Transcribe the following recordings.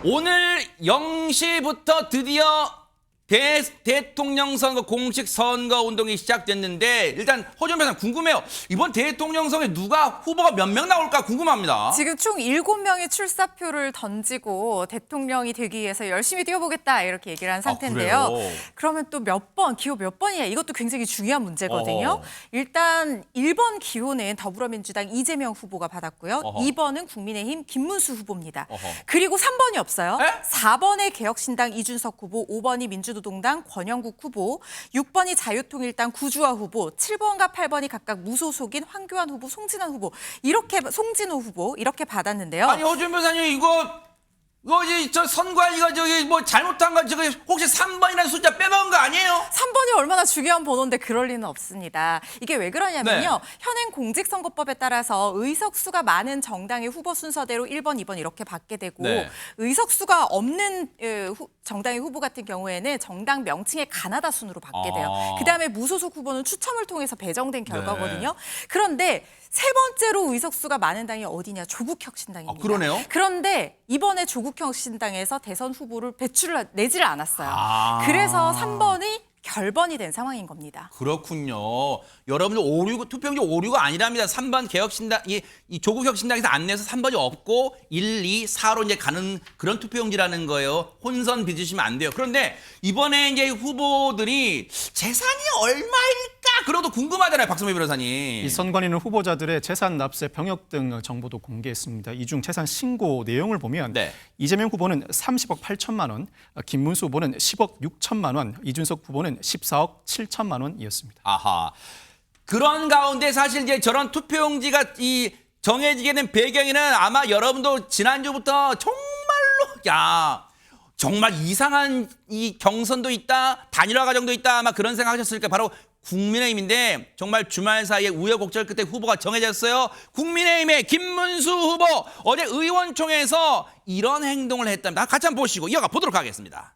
오늘 0시부터 드디어 대통령 선거 공식 선거 운동이 시작됐는데 일단 허준 변호사 궁금해요. 이번 대통령 선거에 후보가 몇 명 나올까 궁금합니다. 지금 총 7명의 출사표를 던지고 대통령이 되기 위해서 열심히 뛰어보겠다 이렇게 얘기를 한 상태인데요. 그래요? 그러면 또 몇 번, 기호 몇 번이냐 이것도 굉장히 중요한 문제거든요. 일단 1번 기호는 더불어민주당 이재명 후보가 받았고요. 2번은 국민의힘 김문수 후보입니다. 그리고 3번이 없어요. 4번에 개혁신당 이준석 후보, 5번이 민주노동당 권영국 후보, 6번이 자유통일당 구주화 후보, 7번과 8번이 각각 무소속인 황교안 후보, 송진호 후보 이렇게 받았는데요. 아니 허준 변호사님 이거 이제 저 선관위가 저기 뭐 잘못한 거 저기 혹시 3번이라는 숫자 빼먹은 거 아니에요? 3번이 얼마나 중요한 번호인데 그럴 리는 없습니다. 이게 왜 그러냐면요. 네. 현행 공직선거법에 따라서 의석수가 많은 정당의 후보 순서대로 1번, 2번 이렇게 받게 되고 네. 의석수가 없는 정당의 후보 같은 경우에는 정당 명칭의 가나다 순으로 받게 돼요. 그다음에 무소속 후보는 추첨을 통해서 배정된 결과거든요. 그런데 세 번째로 의석수가 많은 당이 어디냐? 조국혁신당입니다. 그러네요. 그런데 이번에 조국혁신당에서 대선 후보를 내지를 않았어요. 그래서 3번이 결번이 된 상황인 겁니다. 그렇군요. 여러분들 투표용지 오류가 아니랍니다. 3번 개혁신당, 이 조국혁신당에서 안 내서 3번이 없고 1, 2, 4로 이제 가는 그런 투표용지라는 거예요. 혼선 빚으시면 안 돼요. 그런데 이번에 이제 후보들이 재산이 얼마일까? 그것도 궁금하잖아요, 박성미 변호사님. 이 선관위는 후보자들의 재산 납세 병역 등 정보도 공개했습니다. 이 중 재산 신고 내용을 보면 네. 이재명 후보는 30억 8천만 원, 김문수 후보는 10억 6천만 원, 이준석 후보는 14억 7천만 원이었습니다. 아하. 그런 가운데 사실 이제 저런 투표용지가 정해지게 된 배경에는 아마 여러분도 지난주부터 정말 이상한 이 경선도 있다, 단일화 과정도 있다, 아마 그런 생각하셨을 까 바로 국민의힘인데 정말 주말 사이에 우여곡절 끝에 후보가 정해졌어요. 국민의힘의 김문수 후보 어제 의원총회에서 이런 행동을 했답니다. 같이 한번 보시고 이어가 보도록 하겠습니다.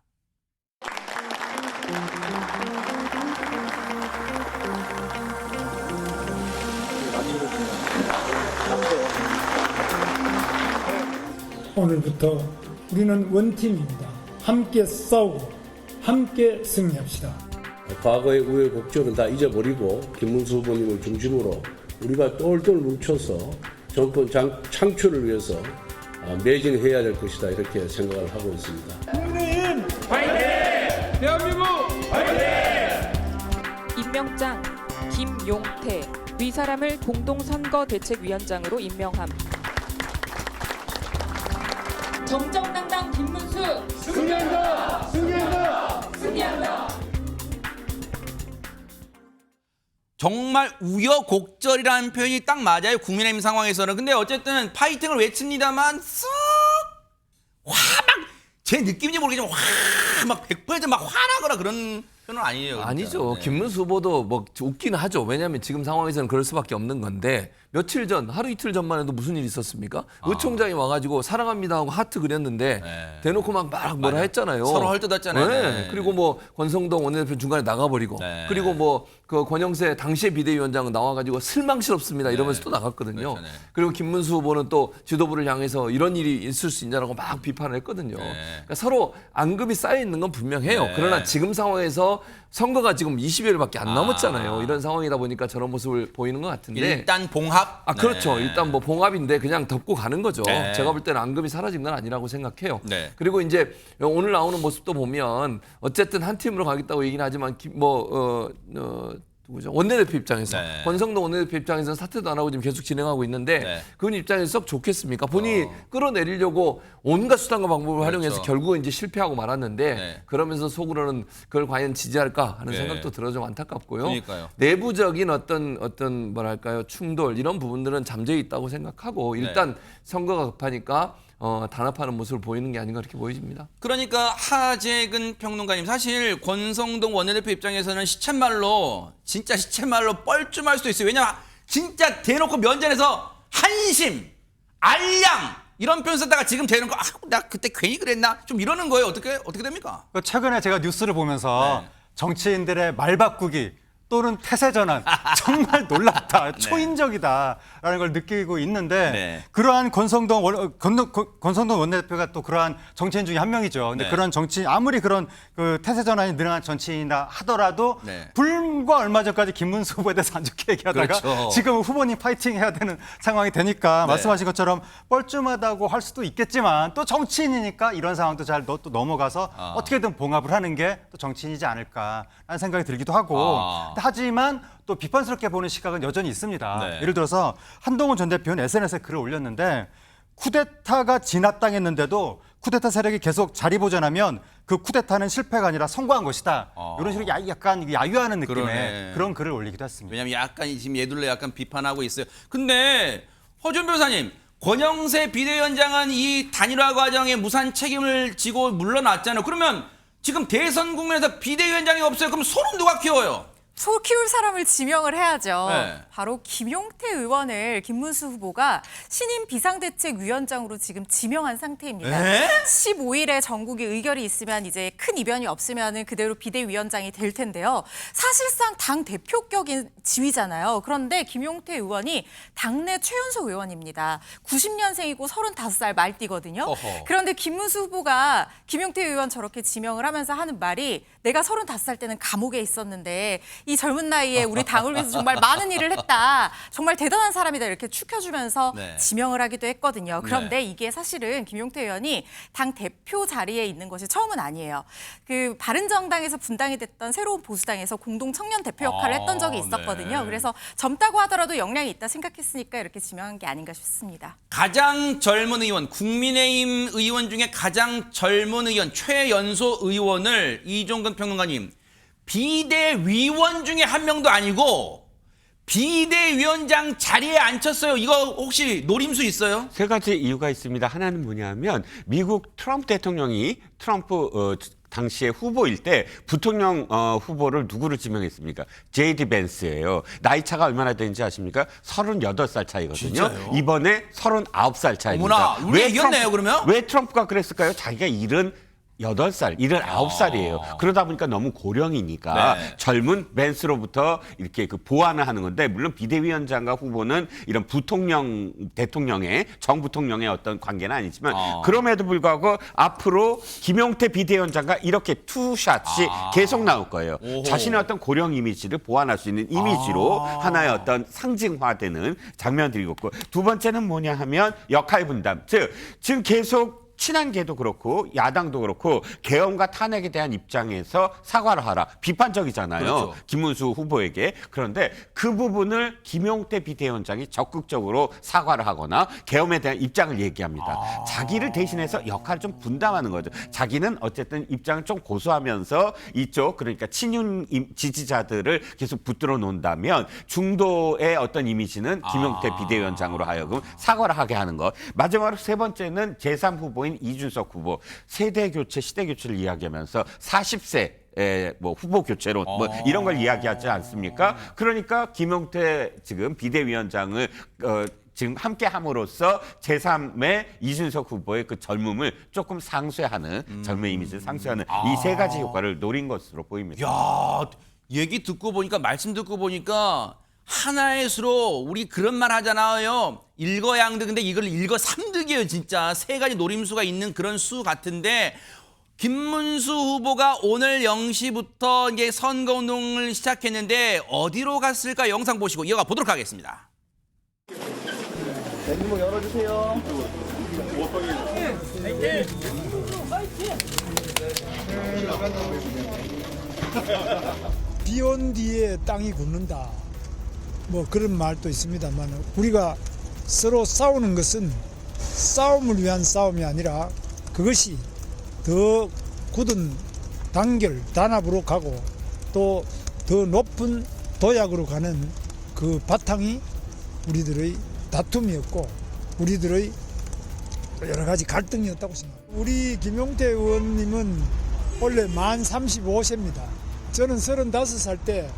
오늘부터 우리는 원팀입니다. 함께 싸우고 함께 승리합시다. 과거의 우여곡절은 다 잊어버리고 김문수 후보님을 중심으로 우리가 똘똘 뭉쳐서 정권 창출을 위해서 매진해야 될 것이다 이렇게 생각을 하고 있습니다. 국민의힘 파이팅! 대한민국 파이팅! 임명장 김용태 위사람을 공동선거대책위원장으로 임명함. 정정당당 김문수 승리한다! 승리한다! 승리한다. 정말 우여곡절이라는 표현이 딱 맞아요. 국민의힘 상황에서는. 근데 어쨌든 파이팅을 외칩니다만 제 느낌인지 모르겠지만 막 100% 막 화나거나 그런 표현은 아니에요. 진짜. 아니죠. 네. 김문수 후보도 뭐 웃기는 하죠. 왜냐하면 지금 상황에서는 그럴 수밖에 없는 건데 며칠 전, 하루 이틀 전만 해도 무슨 일이 있었습니까? 의총장이 와가지고 사랑합니다 하고 하트 그렸는데 네. 대놓고 막 뭐라 했잖아요. 서로 헐뜯었잖아요. 네. 네. 그리고 뭐 권성동 원내대표 중간에 나가버리고 네. 그리고 뭐 그 권영세 당시의 비대위원장은 나와가지고 실망스럽습니다 이러면서 또 나갔거든요. 그렇죠, 네. 그리고 김문수 후보는 또 지도부를 향해서 이런 일이 있을 수 있냐라고 막 비판을 했거든요. 그러니까 서로 앙금이 쌓여 있는 건 분명해요. 네. 그러나 지금 상황에서 선거가 지금 20여일밖에 안 남았잖아요. 이런 상황이다 보니까 저런 모습을 보이는 것 같은데. 일단 봉합. 그렇죠. 네. 일단 뭐 봉합인데 그냥 덮고 가는 거죠. 네. 제가 볼 때는 앙금이 사라진 건 아니라고 생각해요. 네. 그리고 이제 오늘 나오는 모습도 보면 어쨌든 한 팀으로 가겠다고 얘기는 하지만 누구죠? 원내대표 입장에서 네. 권성동 원내대표 입장에서는 사퇴도 안 하고 지금 계속 진행하고 있는데 네. 그분 입장에서 썩 좋겠습니까? 본인이 끌어내리려고 온갖 수단과 방법을 활용해서 그렇죠. 결국은 이제 실패하고 말았는데 네. 그러면서 속으로는 그걸 과연 지지할까 하는 네. 생각도 들어 좀 안타깝고요. 그러니까요. 내부적인 어떤 뭐랄까요 충돌 이런 부분들은 잠재해 있다고 생각하고 일단 선거가 급하니까 단합하는 모습을 보이는 게 아닌가 그렇게 보여집니다. 그러니까 하재근 평론가님 사실 권성동 원내대표 입장에서는 진짜 시쳇말로 뻘쭘할 수도 있어요. 왜냐면 진짜 대놓고 면전에서 한심, 알량 이런 표현 쓰다가 지금 대놓고 나 그때 괜히 그랬나 좀 이러는 거예요. 어떻게 됩니까? 최근에 제가 뉴스를 보면서 네. 정치인들의 말 바꾸기 또는 태세 전환 정말 놀랍다, 초인적이다라는 걸 느끼고 있는데 네. 그러한 권성동 원내대표가 또 그러한 정치인 중에 한 명이죠. 근데 네. 그런 정치 아무리 그런 그 태세 전환이 늘어난 정치인이다 하더라도 네. 불과 얼마 전까지 김문수 후보에 대해서 안 좋게 얘기하다가 그렇죠. 지금 후보님 파이팅 해야 되는 상황이 되니까 네. 말씀하신 것처럼 뻘쭘하다고 할 수도 있겠지만 또 정치인이니까 이런 상황도 잘 또 넘어가서 어떻게든 봉합을 하는 게 또 정치인이지 않을까라는 생각이 들기도 하고 하지만 또 비판스럽게 보는 시각은 여전히 있습니다. 네. 예를 들어서 한동훈 전 대표는 SNS에 글을 올렸는데 쿠데타가 진압당했는데도 쿠데타 세력이 계속 자리 보존하면 그 쿠데타는 실패가 아니라 성공한 것이다. 이런 식으로 약간 야유하는 느낌의 그러네. 그런 글을 올리기도 했습니다. 왜냐하면 약간 지금 얘들로 약간 비판하고 있어요. 근데 허준 변호사님, 권영세 비대위원장은 이 단일화 과정에 무산 책임을 지고 물러났잖아요. 그러면 지금 대선 국면에서 비대위원장이 없어요. 그럼 소는 누가 키워요? 소 키울 사람을 지명을 해야죠. 네. 바로 김용태 의원을 김문수 후보가 신임 비상대책위원장으로 지금 지명한 상태입니다. 네? 15일에 전국에 의결이 있으면 이제 큰 이변이 없으면 그대로 비대위원장이 될 텐데요. 사실상 당 대표격인 지위잖아요. 그런데 김용태 의원이 당내 최연소 의원입니다. 90년생이고 35살 말띠거든요. 어허. 그런데 김문수 후보가 김용태 의원 저렇게 지명을 하면서 하는 말이 내가 35살 때는 감옥에 있었는데 이 젊은 나이에 우리 당을 위해서 정말 많은 일을 했다. 정말 대단한 사람이다. 이렇게 축혀주면서 네. 지명을 하기도 했거든요. 그런데 네. 이게 사실은 김용태 의원이 당 대표 자리에 있는 것이 처음은 아니에요. 그 바른정당에서 분당이 됐던 새로운 보수당에서 공동 청년 대표 역할을 했던 적이 있었거든요. 네. 그래서 젊다고 하더라도 역량이 있다 생각했으니까 이렇게 지명한 게 아닌가 싶습니다. 가장 젊은 의원, 국민의힘 의원 중에 가장 젊은 의원, 최연소 의원을 이종근 평론가님, 비대위원 중에 한 명도 아니고 비대위원장 자리에 앉혔어요. 이거 혹시 노림수 있어요? 세 가지 이유가 있습니다. 하나는 뭐냐면 미국 트럼프 대통령이 트럼프 당시에 후보일 때 부통령 후보를 누구를 지명했습니까? 제이디 벤스예요. 나이 차가 얼마나 되는지 아십니까? 38살 차이거든요. 진짜요? 이번에 39살 차이입니다. 어머나, 우리 이겼네요, 그러면? 왜 트럼프가 그랬을까요? 자기가 78살, 79살이에요. 그러다 보니까 너무 고령이니까 네. 젊은 벤스로부터 이렇게 그 보완을 하는 건데, 물론 비대위원장과 후보는 이런 부통령, 대통령의, 정부통령의 어떤 관계는 아니지만, 그럼에도 불구하고 앞으로 김용태 비대위원장과 이렇게 투샷이 계속 나올 거예요. 오호. 자신의 어떤 고령 이미지를 보완할 수 있는 이미지로 하나의 어떤 상징화되는 장면들이 있고, 두 번째는 뭐냐 하면 역할 분담. 즉, 지금 계속 친한계도 그렇고 야당도 그렇고 계엄과 탄핵에 대한 입장에서 사과를 하라. 비판적이잖아요. 그렇죠. 김문수 후보에게. 그런데 그 부분을 김용태 비대위원장이 적극적으로 사과를 하거나 계엄에 대한 입장을 얘기합니다. 자기를 대신해서 역할을 좀 분담하는 거죠. 자기는 어쨌든 입장을 좀 고수하면서 이쪽 그러니까 친윤 지지자들을 계속 붙들어 놓는다면 중도의 어떤 이미지는 김용태 비대위원장으로 하여금 사과를 하게 하는 것. 마지막으로 세 번째는 제3후보인 이준석 후보 세대 교체, 시대 교체를 이야기하면서 40세 뭐 후보 교체로 뭐 이런 걸 이야기하지 않습니까? 그러니까 김용태 지금 비대위원장을 지금 함께 함으로써 제3의 이준석 후보의 그 젊음을 조금 상쇄하는 젊은 이미지를 상쇄하는 이 세 가지 효과를 노린 것으로 보입니다. 야, 얘기 듣고 보니까, 말씀 듣고 보니까 하나의 수로 우리 그런 말 하잖아요. 일거양득. 근데 이걸 일거삼득이에요. 진짜 세 가지 노림수가 있는 그런 수 같은데, 김문수 후보가 오늘 0시부터 이제 선거운동을 시작했는데 어디로 갔을까 영상 보시고 이어가 보도록 하겠습니다. 문 열어주세요. 비온 뒤에 땅이 굳는다. 뭐 그런 말도 있습니다만 우리가 서로 싸우는 것은 싸움을 위한 싸움이 아니라 그것이 더 굳은 단결, 단합으로 가고 또 더 높은 도약으로 가는 그 바탕이 우리들의 다툼이었고 우리들의 여러 가지 갈등이었다고 생각합니다. 우리 김용태 의원님은 원래 만 35세입니다. 저는 35살 때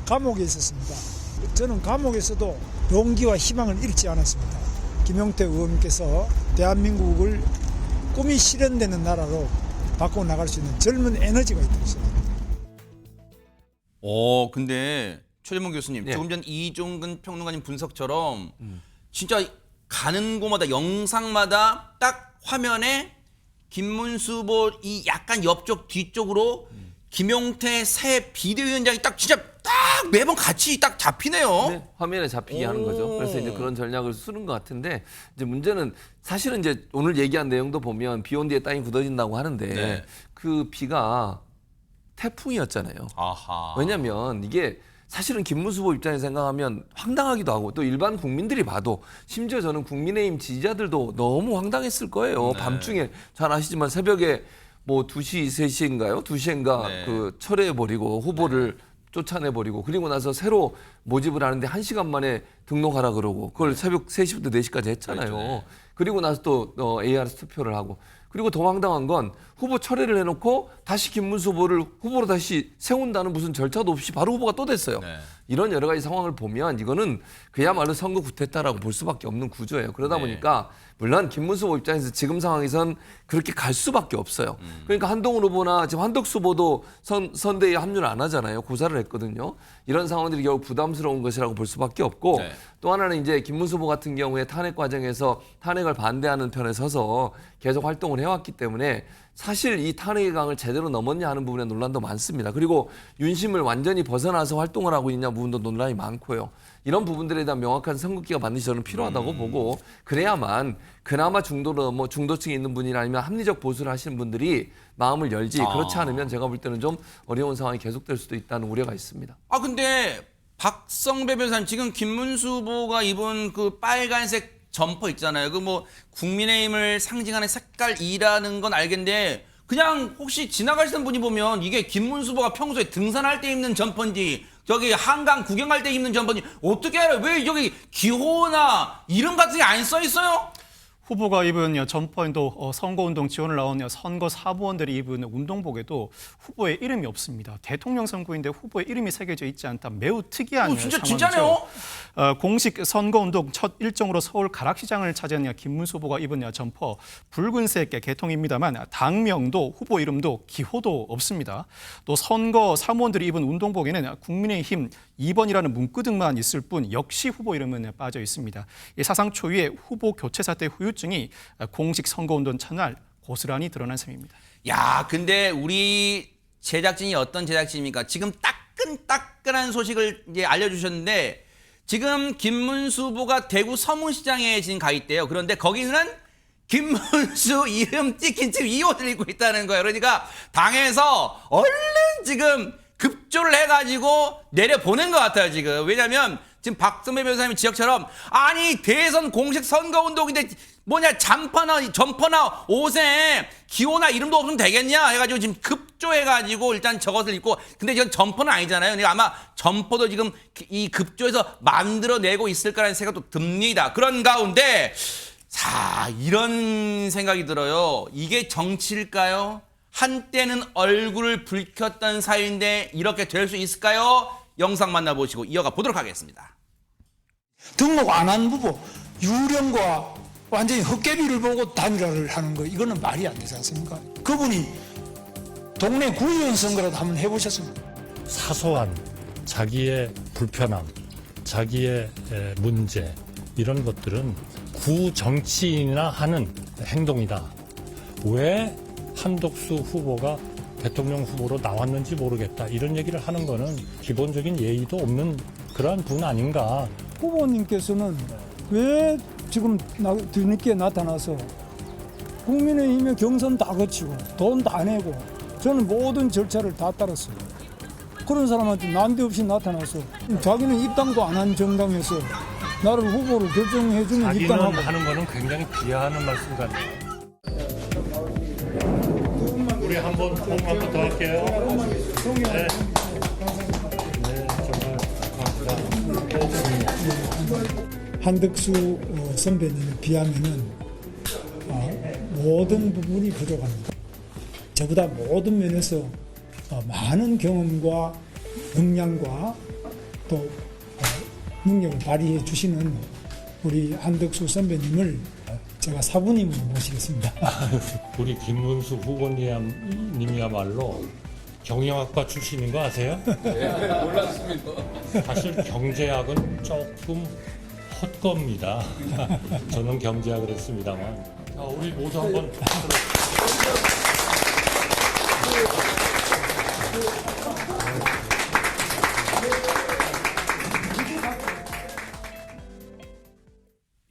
감옥에 있었습니다. 저는 감옥에서도 용기와 희망을 잃지 않았습니다. 김용태 의원께서 대한민국을 꿈이 실현되는 나라로 바꿔 나갈 수 있는 젊은 에너지가 있다고 생각합니다. 근데 최재문 교수님, 네. 조금 전 이종근 평론가님 분석처럼 진짜 가는 곳마다 영상마다 딱 화면에 김문수 후보 이 약간 옆쪽 뒤쪽으로 김용태 새 비대위원장이 딱 진짜 딱 매번 같이 딱 잡히네요. 네, 화면에 잡히게 하는 거죠. 그래서 이제 그런 전략을 쓰는 것 같은데 이제 문제는 사실은 이제 오늘 얘기한 내용도 보면 비 온 뒤에 땅이 굳어진다고 하는데 네. 그 비가 태풍이었잖아요. 아하. 왜냐면 이게 사실은 김문수 후보 입장에서 생각하면 황당하기도 하고 또 일반 국민들이 봐도 심지어 저는 국민의힘 지지자들도 너무 황당했을 거예요. 네. 밤중에 잘 아시지만 새벽에 뭐 2시, 3시인가요? 2시인가 네. 그 철회해버리고 후보를 쫓아내버리고 그리고 나서 새로 모집을 하는데 1시간 만에 등록하라 그러고 그걸 새벽 3시부터 4시까지 했잖아요. 그렇죠. 네. 그리고 나서 또 AR 투표를 하고 그리고 더 황당한 건 후보 철회를 해놓고 다시 김문수 후보를 후보로 다시 세운다는 무슨 절차도 없이 바로 후보가 또 됐어요. 네. 이런 여러 가지 상황을 보면 이거는 그야말로 선거 구태타라고 볼 수밖에 없는 구조예요. 그러다 네. 보니까 물론 김문수 후보 입장에서 지금 상황에선 그렇게 갈 수밖에 없어요. 그러니까 한동훈 후보나 지금 한덕수 후보도 선대위에 합류를 안 하잖아요. 고사를 했거든요. 이런 상황들이 결국 부담스러운 것이라고 볼 수밖에 없고 네. 또 하나는 이제 김문수 후보 같은 경우에 탄핵 과정에서 탄핵을 반대하는 편에 서서 계속 활동을 해왔기 때문에 사실 이 탄핵의 강을 제대로 넘었냐 하는 부분에 논란도 많습니다. 그리고 윤심을 완전히 벗어나서 활동을 하고 있냐 부분도 논란이 많고요. 이런 부분들에 대한 명확한 선긋기가 반드시 저는 필요하다고 보고 그래야만 그나마 중도로 뭐 중도층에 있는 분이나 아니면 합리적 보수를 하시는 분들이 마음을 열지 그렇지 않으면 제가 볼 때는 좀 어려운 상황이 계속될 수도 있다는 우려가 있습니다. 근데 박성배 변호사님 지금 김문수 후보가 입은 그 빨간색 점퍼 있잖아요. 그 뭐 국민의힘을 상징하는 색깔이라는 건 알겠는데 그냥 혹시 지나가시는 분이 보면 이게 김문수 후보가 평소에 등산할 때 입는 점퍼인지 저기 한강 구경할 때 입는 점퍼인지 어떻게 알아요? 왜 여기 기호나 이름 같은 게 안 써 있어요? 후보가 입은 점퍼에도 선거운동 지원을 나온 선거 사무원들이 입은 운동복에도 후보의 이름이 없습니다. 대통령 선거인데 후보의 이름이 새겨져 있지 않다. 매우 특이한 상황이죠. 진짜네요? 공식 선거운동 첫 일정으로 서울 가락시장을 차지한 김문수 후보가 입은 점퍼 붉은색 개통입니다만 당명도 후보 이름도 기호도 없습니다. 또 선거 사무원들이 입은 운동복에는 국민의힘 2번이라는 문구등만 있을 뿐 역시 후보 이름은 빠져 있습니다. 사상 초유의 후보 교체 사태 후유증이 공식 선거운동 첫날 고스란히 드러난 셈입니다. 야, 근데 우리 제작진이 어떤 제작진입니까? 지금 따끈따끈한 소식을 이제 알려주셨는데 지금 김문수 후보가 대구 서문시장에 지금 가 있대요. 그런데 거기는 김문수 이름 찍힌 채 이 옷을 입고 있다는 거예요. 그러니까 당에서 얼른 지금 급조를 해가지고 내려보낸 것 같아요, 지금. 왜냐면 지금 박성배 변호사님 지적처럼 아니 대선 공식 선거운동인데 뭐냐 점퍼나 옷에 기호나 이름도 없으면 되겠냐 해가지고 지금 급조해가지고 일단 저것을 입고 근데 이건 점퍼는 아니잖아요. 그러니까 아마 점퍼도 지금 이 급조해서 만들어내고 있을 거라는 생각도 듭니다. 그런 가운데 자 이런 생각이 들어요. 이게 정치일까요? 한때는 얼굴을 붉혔던 사이인데 이렇게 될 수 있을까요? 영상 만나보시고 이어가 보도록 하겠습니다. 등록 안 한 후보 유령과 완전히 헛개비를 보고 단일화를 하는 거 이거는 말이 안 되지 않습니까? 그분이 동네 구의원 선거라도 한번 해보셨습니까? 사소한 자기의 불편함, 자기의 문제 이런 것들은 구정치인이나 하는 행동이다. 왜 한덕수 후보가 대통령 후보로 나왔는지 모르겠다. 이런 얘기를 하는 거는 기본적인 예의도 없는 그러한 분 아닌가. 후보님께서는 왜 지금 뒤늦게 나타나서 국민의힘의 경선 다 거치고 돈 다 내고 저는 모든 절차를 다 따랐어요. 그런 사람한테 난데없이 나타나서 자기는 입당도 안 한 정당에서 나를 후보로 결정해주면 입당하고 하는 거는 굉장히 비하하는 말씀 같아요. 우리 한번 호흡 한번 더 할게요. 네. 정말 감사합니다. 한덕수 선배님에 비하면은 모든 부분이 부족합니다. 저보다 모든 면에서 많은 경험과 역량과 또 능력을 발휘해 주시는 우리 한덕수 선배님을 제가 사부님으로 모시겠습니다. 우리 김문수 후보님이야말로 경영학과 출신인 거 아세요? 네, 몰랐습니다. 사실 경제학은 조금 헛겁니다. 저는 경제학을 했습니다만. 자, 우리 모두 한번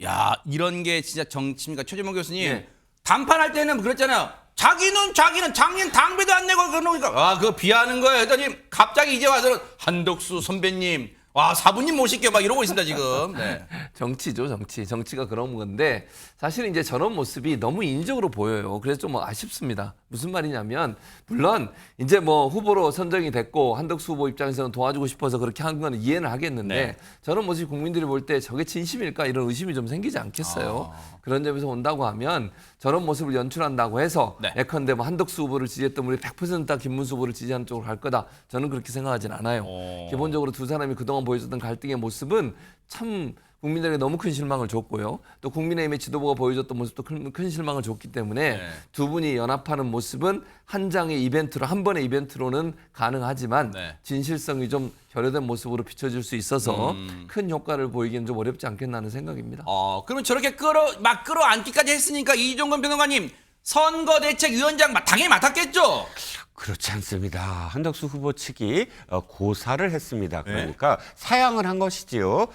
야, 이런 게 진짜 정치입니까? 최재명 교수님. 네. 단판할 때는 그랬잖아요. 자기는 작년 당비도 안 내고 그러니까 아, 그거 비하하는 거예요. 했더니 갑자기 이제 와서는 한덕수 선배님, 와, 사부님 모실게요. 막 이러고 있습니다, 지금. 네. 정치죠, 정치. 정치가 그런 건데 사실 이제 저런 모습이 너무 인위적으로 보여요. 그래서 좀 아쉽습니다. 무슨 말이냐면 물론 이제 뭐 후보로 선정이 됐고 한덕수 후보 입장에서는 도와주고 싶어서 그렇게 한 건 이해는 하겠는데 네. 저런 모습 국민들이 볼 때 저게 진심일까 이런 의심이 좀 생기지 않겠어요. 그런 점에서 온다고 하면 저런 모습을 연출한다고 해서 네. 예컨대 뭐 한덕수 후보를 지지했던 분이 100% 김문수 후보를 지지하는 쪽으로 갈 거다. 저는 그렇게 생각하진 않아요. 기본적으로 두 사람이 그동안 보여줬던 갈등의 모습은 참 국민들에게 너무 큰 실망을 줬고요. 또 국민의힘의 지도부가 보여줬던 모습도 큰 실망을 줬기 때문에 네. 두 분이 연합하는 모습은 한 장의 이벤트로 한 번의 이벤트로는 가능하지만 네. 진실성이 좀 결여된 모습으로 비춰질 수 있어서 큰 효과를 보이기는 좀 어렵지 않겠나 하는 생각입니다. 그러면 저렇게 끌어안기까지 했으니까 이종건 변호사님 선거대책위원장 당연히 맡았겠죠? 그렇지 않습니다. 한덕수 후보 측이 고사를 했습니다. 그러니까 사양을 한 것이지요.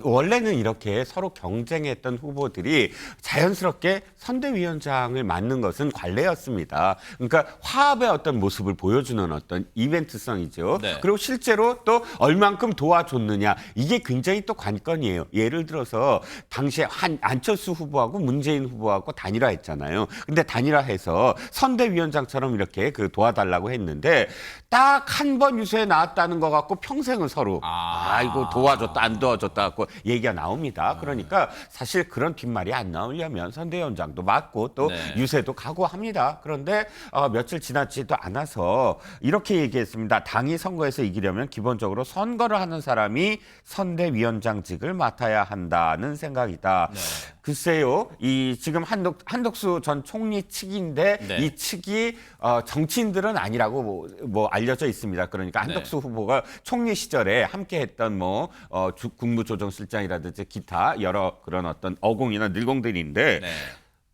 원래는 이렇게 서로 경쟁했던 후보들이 자연스럽게 선대위원장을 맡는 것은 관례였습니다. 그러니까 화합의 어떤 모습을 보여주는 어떤 이벤트성이죠. 네. 그리고 실제로 또 얼만큼 도와줬느냐 이게 굉장히 또 관건이에요. 예를 들어서 당시에 안철수 후보하고 문재인 후보하고 단일화했잖아요. 근데 단일화해서 선대위원장처럼 이렇게 도와달라고 했는데 딱 한 번 유세에 나왔다는 거 갖고 평생을 서로 이거 도와줬다 안 도와줬다 갖고 얘기가 나옵니다. 그러니까 사실 그런 뒷말이 안 나오려면 선대위원장도 맡고 또 네. 유세도 가고 합니다. 그런데 며칠 지나지도 않아서 이렇게 얘기했습니다. 당이 선거에서 이기려면 기본적으로 선거를 하는 사람이 선대위원장직을 맡아야 한다는 생각이다. 네. 글쎄요, 이 지금 한덕수 전 총리 측인데 네. 이 측이 정치인들은 아니라고 뭐 알려져 있습니다. 그러니까 한덕수 후보가 총리 시절에 함께했던 국무조정실장이라든지 기타 여러 그런 어떤 어공이나 늘공들인데. 네.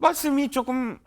말씀이 조금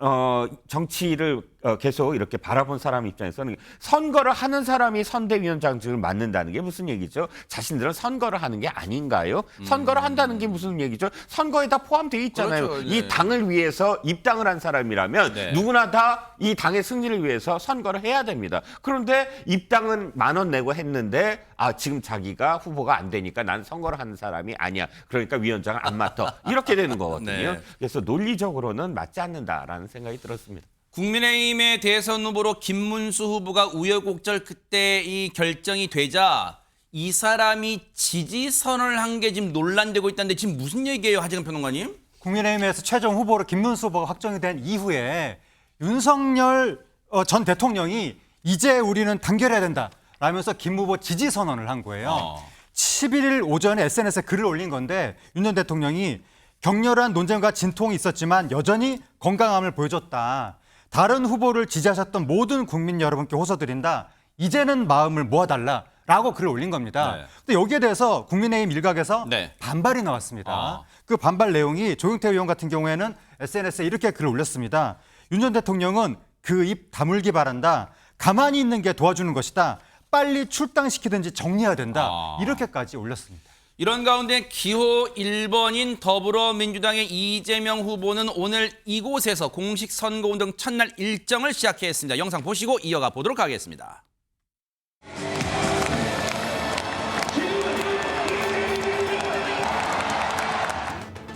정치를 계속 이렇게 바라본 사람 입장에서는 선거를 하는 사람이 선대위원장직을 맡는다는 게 무슨 얘기죠? 자신들은 선거를 하는 게 아닌가요? 선거를 한다는 게 무슨 얘기죠? 선거에 다 포함되어 있잖아요. 그렇죠, 네. 이 당을 위해서 입당을 한 사람이라면 네. 누구나 다 이 당의 승리를 위해서 선거를 해야 됩니다. 그런데 입당은 10,000원 내고 했는데 지금 자기가 후보가 안 되니까 난 선거를 하는 사람이 아니야. 그러니까 위원장을 안 맡아. 이렇게 되는 거거든요. 네. 그래서 논리적으로는 맞지 않는다라는 생각이 들었습니다. 국민의힘의 대선 후보로 김문수 후보가 우여곡절 그때 이 결정이 되자 이 사람이 지지선을 한 게 지금 논란되고 있다는데 지금 무슨 얘기예요, 하재근 평론가님? 국민의힘에서 최종 후보로 김문수 후보가 확정이 된 이후에 윤석열 전 대통령이 이제 우리는 단결해야 된다 라면서 김 후보 지지 선언을 한 거예요. 11일 오전에 SNS에 글을 올린 건데 윤 전 대통령이 격렬한 논쟁과 진통이 있었지만 여전히 건강함을 보여줬다. 다른 후보를 지지하셨던 모든 국민 여러분께 호소드린다. 이제는 마음을 모아달라. 라고 글을 올린 겁니다. 네. 근데 여기에 대해서 국민의힘 일각에서 네. 반발이 나왔습니다. 그 반발 내용이 조영태 의원 같은 경우에는 SNS에 이렇게 글을 올렸습니다. 윤 전 대통령은 그 입 다물기 바란다. 가만히 있는 게 도와주는 것이다. 빨리 출당시키든지 정리해야 된다. 이렇게까지 올렸습니다. 이런 가운데 기호 1번인 더불어민주당의 이재명 후보는 오늘 이곳에서 공식 선거운동 첫날 일정을 시작했습니다. 영상 보시고 이어가 보도록 하겠습니다.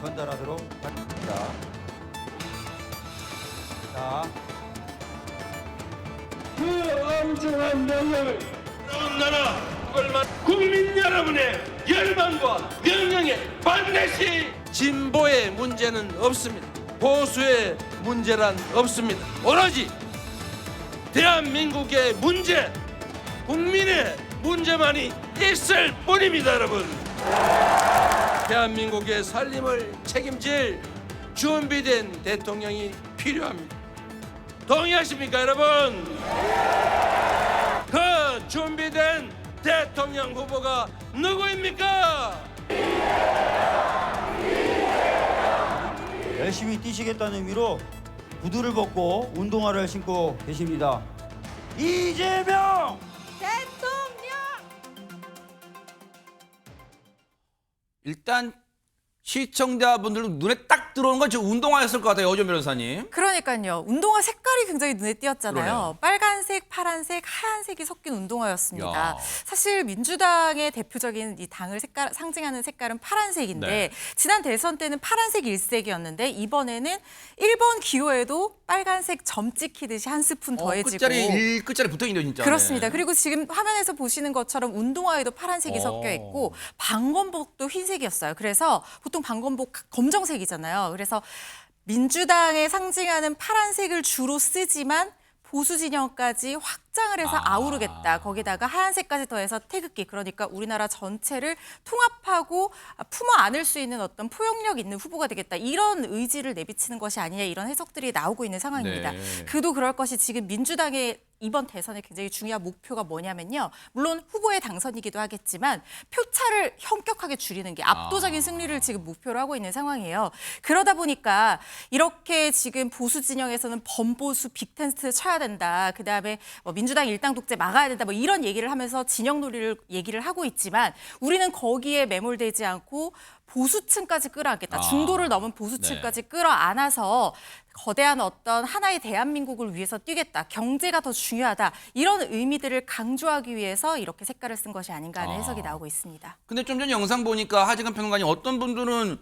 전달하도록 하겠습니다. 자. 그 엄중한 명령을 나라 국민 여러분의 열망과 명령에 반드시 진보의 문제는 없습니다. 보수의 문제란 없습니다. 오로지 대한민국의 문제, 국민의 문제만이 있을 뿐입니다, 여러분. 대한민국의 살림을 책임질 준비된 대통령이 필요합니다. 동의하십니까, 여러분? 그 준비된 대통령 후보가 누구입니까? 열심히 뛰시겠다는 의미로 구두를 벗고 운동화를 신고 계십니다. 이재명! 일단 시청자분들은 눈에 딱 들어오는 건 지금 운동화였을 것 같아요, 오전 변호사님. 그러니까요. 운동화 색깔이 굉장히 눈에 띄었잖아요. 그러네요. 빨간색, 파란색, 하얀색이 섞인 운동화였습니다. 야. 사실 민주당의 대표적인 이 당을 상징하는 색깔은 파란색인데 네. 지난 대선 때는 파란색 일색이었는데 이번에는 1번 기호에도 빨간색 점 찍히듯이 한 스푼 더해지고 끝자리 붙어있네요, 진짜. 그렇습니다. 네. 그리고 지금 화면에서 보시는 것처럼 운동화에도 파란색이 섞여 있고 방검복도 흰색이었어요. 그래서 보통 방검복 검정색이잖아요. 그래서 민주당에 상징하는 파란색을 주로 쓰지만 보수 진영까지 확장을 해서 아우르겠다. 거기다가 하얀색까지 더해서 태극기. 그러니까 우리나라 전체를 통합하고 품어 안을 수 있는 어떤 포용력 있는 후보가 되겠다. 이런 의지를 내비치는 것이 아니냐 이런 해석들이 나오고 있는 상황입니다. 네. 그도 그럴 것이 지금 민주당의 이번 대선의 굉장히 중요한 목표가 뭐냐면요. 물론 후보의 당선이기도 하겠지만 표차를 현격하게 줄이는 게 압도적인 승리를 지금 목표로 하고 있는 상황이에요. 그러다 보니까 이렇게 지금 보수 진영에서는 범보수 빅텐트 쳐야 된다. 그다음에 민주당 일당 독재 막아야 된다. 뭐 이런 얘기를 하면서 진영 놀이를 얘기를 하고 있지만 우리는 거기에 매몰되지 않고 보수층까지 끌어안겠다. 중도를 넘은 보수층까지 끌어안아서 거대한 어떤 하나의 대한민국을 위해서 뛰겠다. 경제가 더 중요하다. 이런 의미들을 강조하기 위해서 이렇게 색깔을 쓴 것이 아닌가 하는 해석이 나오고 있습니다. 근데 좀 전 영상 보니까 하지근 평론가님 어떤 분들은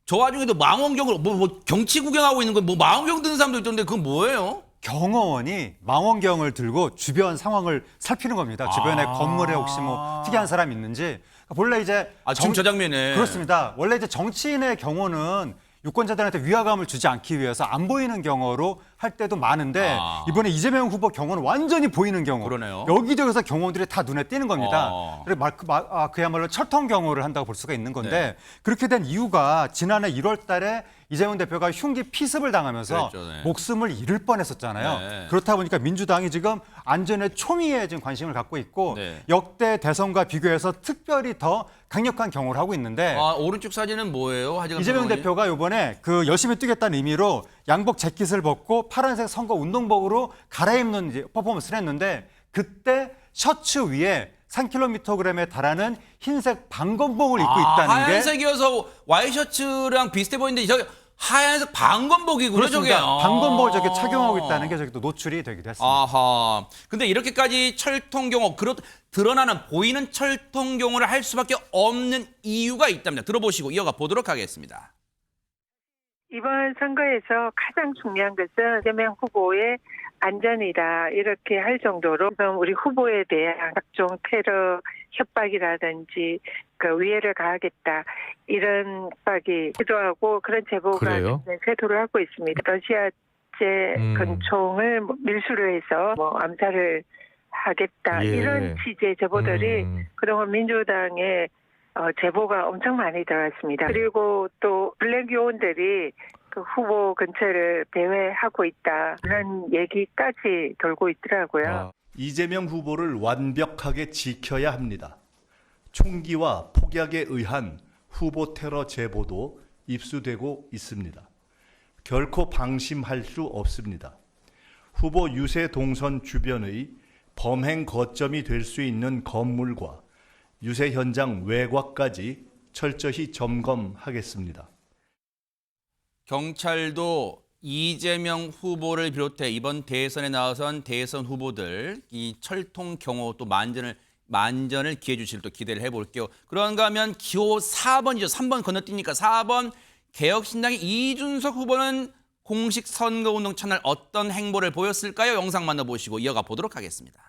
저 와중에도 망원경을 뭐 경치 구경하고 있는 거 뭐 망원경 드는 사람도 있던데 그건 뭐예요? 경호원이 망원경을 들고 주변 상황을 살피는 겁니다. 주변에 건물에 혹시 뭐 특이한 사람이 있는지. 본래 이제 지금 저 장면에 그렇습니다. 원래 이제 정치인의 경호는 유권자들한테 위화감을 주지 않기 위해서 안 보이는 경호로 할 때도 많은데 이번에 이재명 후보 경호는 완전히 보이는 경호. 그러네요. 여기저기서 경호원들이 다 눈에 띄는 겁니다. 그야말로 철통 경호를 한다고 볼 수가 있는 건데 네. 그렇게 된 이유가 지난해 1월 달에 이재명 대표가 흉기 피습을 당하면서 그랬죠, 네. 목숨을 잃을 뻔했었잖아요. 네. 그렇다 보니까 민주당이 지금 안전의 초미에 지금 관심을 갖고 있고 네. 역대 대선과 비교해서 특별히 더 강력한 경호를 하고 있는데 오른쪽 사진은 뭐예요? 하지근 이재명 평론가님? 대표가 이번에 그 열심히 뛰겠다는 의미로 양복 재킷을 벗고 파란색 선거 운동복으로 갈아입는 이제 퍼포먼스를 했는데 그때 셔츠 위에 3kg에 달하는 흰색 방검복을 입고 있다는 게 하얀색이어서 와이셔츠랑 비슷해 보이는데 저 하얀색 방검복이군요, 저게. 그렇습니다. 방검복을 저렇게 착용하고 있다는 게 저기 또 노출이 되기도 했습니다. 아하. 근데 이렇게까지 철통 경호, 드러나는 보이는 철통 경호를 할 수밖에 없는 이유가 있답니다. 들어보시고 이어가 보도록 하겠습니다. 이번 선거에서 가장 중요한 것은 이재명 후보의 안전이다 이렇게 할 정도로 지금 우리 후보에 대한 각종 테러 협박이라든지 그 위해를 가하겠다 이런 협박이 기도하고 그런 제보가 쇄도를 하고 있습니다. 러시아제 권총을 밀수를 해서 암살을 하겠다 이런 취지의 제보들이 그동안 민주당의 제보가 엄청 많이 들어왔습니다. 그리고 또 블랙 요원들이 그 후보 근처를 배회하고 있다. 그런 얘기까지 돌고 있더라고요. 이재명 후보를 완벽하게 지켜야 합니다. 총기와 폭약에 의한 후보 테러 제보도 입수되고 있습니다. 결코 방심할 수 없습니다. 후보 유세 동선 주변의 범행 거점이 될 수 있는 건물과 유세 현장 외곽까지 철저히 점검하겠습니다. 경찰도 이재명 후보를 비롯해 이번 대선에 나선 대선 후보들 이 철통 경호 또 만전을 기해 주실 또 기대를 해볼게요. 그런가 하면 기호 4번이죠. 3번 건너뛰니까 4번 개혁신당의 이준석 후보는 공식 선거운동 첫날 어떤 행보를 보였을까요? 영상 만나보시고 이어가 보도록 하겠습니다.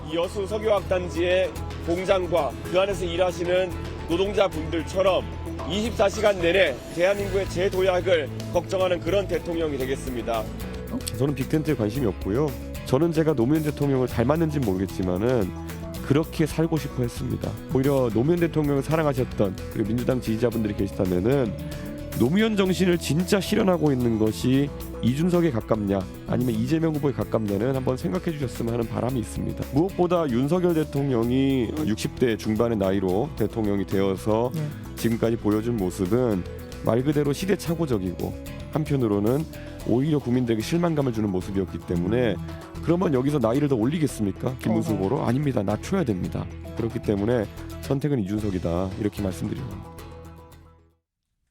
이 여수 석유화학단지의 공장과 그 안에서 일하시는 노동자분들처럼 24시간 내내 대한민국의 재도약을 걱정하는 그런 대통령이 되겠습니다. 저는 빅텐트에 관심이 없고요. 저는 제가 노무현 대통령을 닮았는지는 모르겠지만은 그렇게 살고 싶어 했습니다. 오히려 노무현 대통령을 사랑하셨던 그리고 민주당 지지자분들이 계시다면은 노무현 정신을 진짜 실현하고 있는 것이 이준석에 가깝냐 아니면 이재명 후보에 가깝냐는 한번 생각해 주셨으면 하는 바람이 있습니다. 무엇보다 윤석열 대통령이 60대 중반의 나이로 대통령이 되어서 지금까지 보여준 모습은 말 그대로 시대착오적이고 한편으로는 오히려 국민들에게 실망감을 주는 모습이었기 때문에 그러면 여기서 나이를 더 올리겠습니까? 김문수 후보로? 아닙니다. 낮춰야 됩니다. 그렇기 때문에 선택은 이준석이다. 이렇게 말씀드립니다.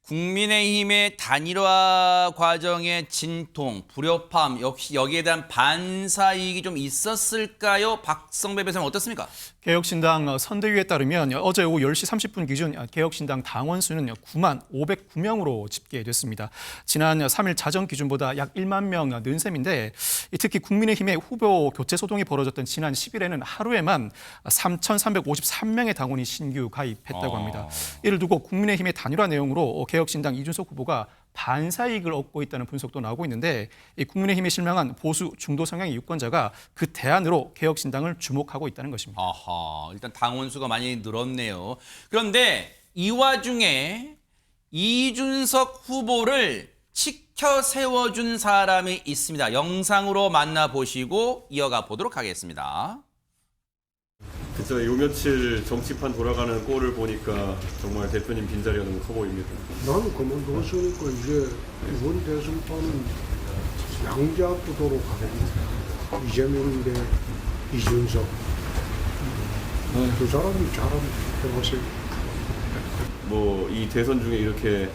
국민의힘의 단일화 과정의 진통, 불협화음, 역시 여기에 대한 반사이익이 좀 있었을까요? 박성배 변호사님 어떻습니까? 개혁신당 선대위에 따르면 어제 오후 10시 30분 기준 개혁신당 당원 수는 9만 509명으로 집계됐습니다. 지난 3일 자정 기준보다 약 1만 명 는 셈인데 특히 국민의힘의 후보 교체 소동이 벌어졌던 지난 10일에는 하루에만 3,353명의 당원이 신규 가입했다고 합니다. 이를 두고 국민의힘의 단일화 내용으로 개혁신당 이준석 후보가 반사이익을 얻고 있다는 분석도 나오고 있는데 이 국민의힘에 실망한 보수 중도 성향의 유권자가 그 대안으로 개혁신당을 주목하고 있다는 것입니다. 아하, 일단 당원 수가 많이 늘었네요. 그런데 이 와중에 이준석 후보를 치켜 세워준 사람이 있습니다. 영상으로 만나보시고 이어가 보도록 하겠습니다. 그래서 요 며칠 정치판 돌아가는 꼴을 보니까 정말 대표님 빈자리가 너무 커 보입니다. 나는 그만뒀으니까 이제 이번 대선판은 양자구도로 가겠네. 이재명인데 이준석 두 사람이 잘하면 해보세요. 뭐 이 대선 중에 이렇게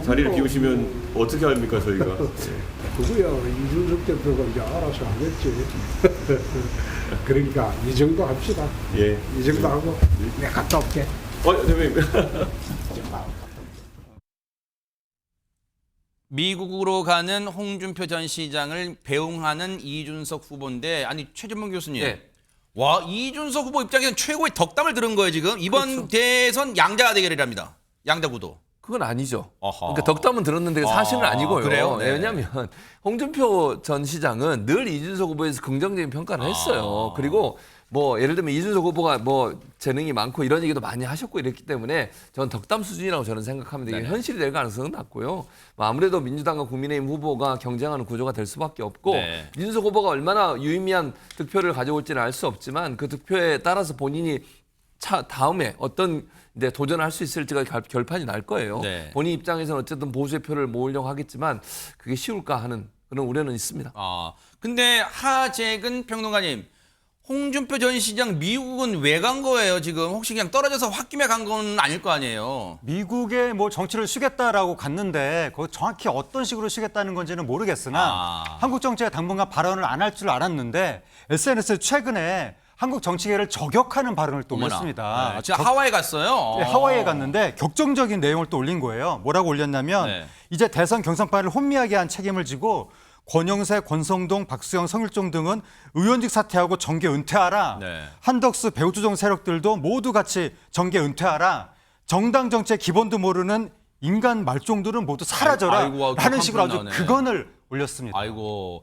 자리를 비우시면 어떻게 합니까 저희가? 그거야 이준석 대표가 이제 알아서 하겠지. 그러니까 이 정도 합시다. 예. 이 정도 하고 내가 갔다 올게. 대표님. 미국으로 가는 홍준표 전 시장을 배웅하는 이준석 후보인데 아니 최전문 교수님. 네. 와 이준석 후보 입장에서는 최고의 덕담을 들은 거예요 지금. 이번 그렇죠. 대선 양자 대결이랍니다. 양자 구도. 그건 아니죠. 그러니까 덕담은 들었는데 사실은 아니고요. 그래요? 네. 왜냐하면 홍준표 전 시장은 늘 이준석 후보에서 긍정적인 평가를 했어요. 그리고 뭐 예를 들면 이준석 후보가 뭐 재능이 많고 이런 얘기도 많이 하셨고 이랬기 때문에 저는 덕담 수준이라고 저는 생각합니다. 이게 현실이 될 가능성은 낮고요. 뭐 아무래도 민주당과 국민의힘 후보가 경쟁하는 구조가 될 수밖에 없고 이준석 후보가 얼마나 유의미한 득표를 가져올지는 알 수 없지만 그 득표에 따라서 본인이 다음에 어떤 도전을 할 수 있을지가 결판이 날 거예요. 본인 입장에서는 어쨌든 보수의 표를 모으려고 하겠지만 그게 쉬울까 하는 그런 우려는 있습니다. 근데 하재근 평론가님, 홍준표 전 시장 미국은 왜 간 거예요 지금? 혹시 그냥 떨어져서 홧김에 간 건 아닐 거 아니에요? 미국에 뭐 정치를 쉬겠다라고 갔는데 그 정확히 어떤 식으로 쉬겠다는 건지는 모르겠으나 한국 정치에 당분간 발언을 안 할 줄 알았는데 SNS에 최근에 한국 정치계를 저격하는 발언을 또 올렸습니다. 제가 하와이에 갔어요. 네, 하와이에 갔는데 격정적인 내용을 또 올린 거예요. 뭐라고 올렸냐면 이제 대선 경선판을 혼미하게 한 책임을 지고 권영세, 권성동, 박수영, 성일종 등은 의원직 사퇴하고 정계 은퇴하라. 한덕수, 배우주종 세력들도 모두 같이 정계 은퇴하라. 정당 정치의 기본도 모르는 인간 말종들은 모두 사라져라. 라는 식으로 아주 극언을 올렸습니다. 아이고,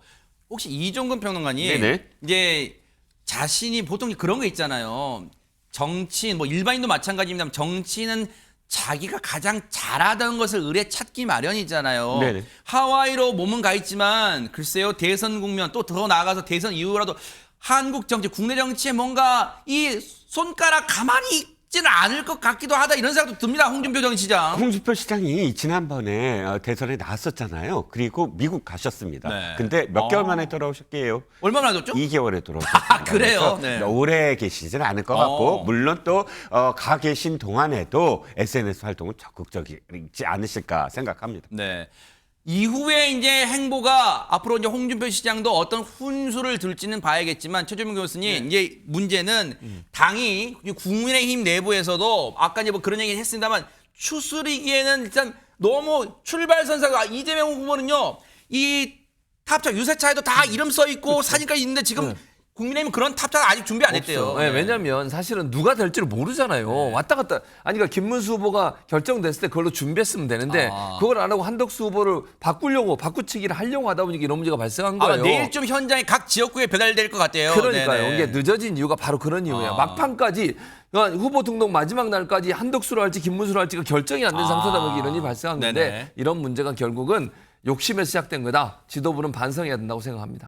혹시 이종근 평론가님, 이제 자신이 보통 그런 거 있잖아요. 정치인, 뭐 일반인도 마찬가지입니다. 정치인은 자기가 가장 잘하던 것을 의뢰 찾기 마련이잖아요. 하와이로 몸은 가 있지만 글쎄요 대선 국면 또 더 나아가서 대선 이후라도 한국 정치, 국내 정치에 뭔가 이 손가락 가만히 있지는 않을 것 같기도 하다 이런 생각도 듭니다. 홍준표 전 시장. 홍준표 시장이 지난번에 대선에 나왔었잖아요. 그리고 미국 가셨습니다. 근데 몇 개월 만에 돌아오셨게요? 얼마나 줬죠? 2개월에 돌아오셨습니다. 그래요? 오래 계시지는 않을 것 같고 물론 또 가 계신 동안에도 SNS 활동은 적극적이지 않으실까 생각합니다. 이후에 이제 행보가 앞으로 이제 홍준표 시장도 어떤 훈수를 둘지는 봐야겠지만 최재문 교수님 이제 문제는 당이 국민의힘 내부에서도 아까 이제 뭐 그런 얘기 했습니다만 추스리기에는 일단 너무 출발선사가 이재명 후보는요 이 탑차 유세차에도 다 이름 써 있고 사진까지 있는데 지금 국민의힘은 그런 탑자가 아직 준비 안 했대요. 없어요. 네, 왜냐하면 사실은 누가 될지를 모르잖아요. 왔다 갔다. 아니 그러니까 김문수 후보가 결정됐을 때 그걸로 준비했으면 되는데 그걸 안 하고 한덕수 후보를 바꾸려고 바꾸치기를 하려고 하다 보니까 이런 문제가 발생한 거예요. 내일쯤 현장에 각 지역구에 배달될 것 같아요. 그러니까요. 네네. 이게 늦어진 이유가 바로 그런 이유예요. 막판까지 후보 등록 마지막 날까지 한덕수로 할지 김문수로 할지가 결정이 안 된 상태다 보니 이런 일이 발생한 건데 네네. 이런 문제가 결국은 욕심에서 시작된 거다. 지도부는 반성해야 된다고 생각합니다.